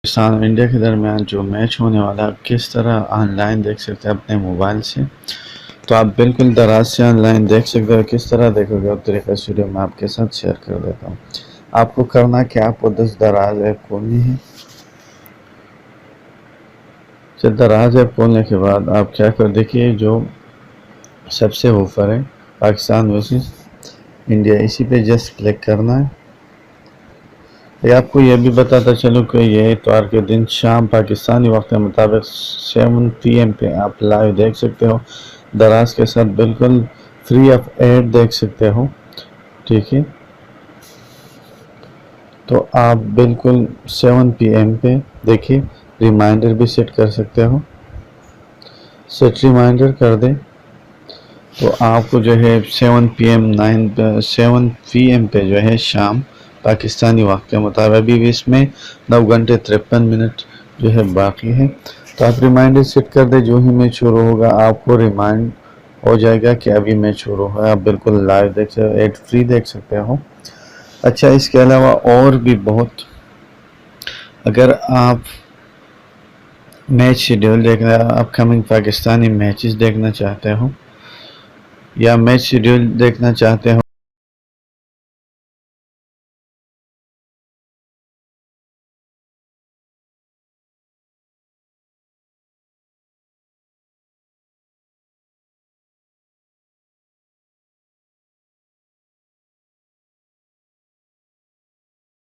پاکستان اور انڈیا کے درمیان جو میچ ہونے والا کس طرح آن لائن دیکھ سکتے ہیں اپنے موبائل سے. تو آپ بالکل دراز سے آن لائن دیکھ سکتے ہو. کس طرح دیکھو گے اور طریقہ ویڈیو میں آپ کے ساتھ شیئر کر دیتا ہوں. آپ کو کرنا کہ آپ کو دراز ایپ کھولنی ہے. دراز ایپ کھولنے کے بعد آپ کیا کر دیکھیے جو سب سے اوپر ہے پاکستان ورسز انڈیا، اسی پہ جسٹ کلک کرنا ہے. آپ کو یہ بھی بتاتا چلوں کہ یہ اتوار کے دن شام پاکستانی وقت کے مطابق 7 PM پہ آپ لائیو دیکھ سکتے ہو. دراز کے ساتھ بالکل فری آف ایڈ دیکھ سکتے ہو. ٹھیک ہے، تو آپ بالکل 7 PM پہ دیکھیے. ریمائنڈر بھی سیٹ کر سکتے ہو. سیٹ ریمائنڈر کر دیں تو آپ کو جو ہے 7 PM پہ جو ہے شام پاکستانی وقت کے مطابق ابھی بھی اس میں 9 گھنٹے 53 منٹ جو ہے باقی ہے. تو آپ ریمائنڈر سیٹ کر دیں. جو ہی میچ شروع ہوگا آپ کو ریمائنڈ ہو جائے گا کہ ابھی میچ شروع ہوا ہے. آپ بالکل لائیو دیکھ سکتے ہو، ایڈ فری دیکھ سکتے ہو. اچھا، اس کے علاوہ اور بھی بہت، اگر آپ میچ شیڈیول دیکھنا، اپ کمنگ پاکستانی میچز دیکھنا چاہتے ہو یا میچ شیڈیول دیکھنا چاہتے ہو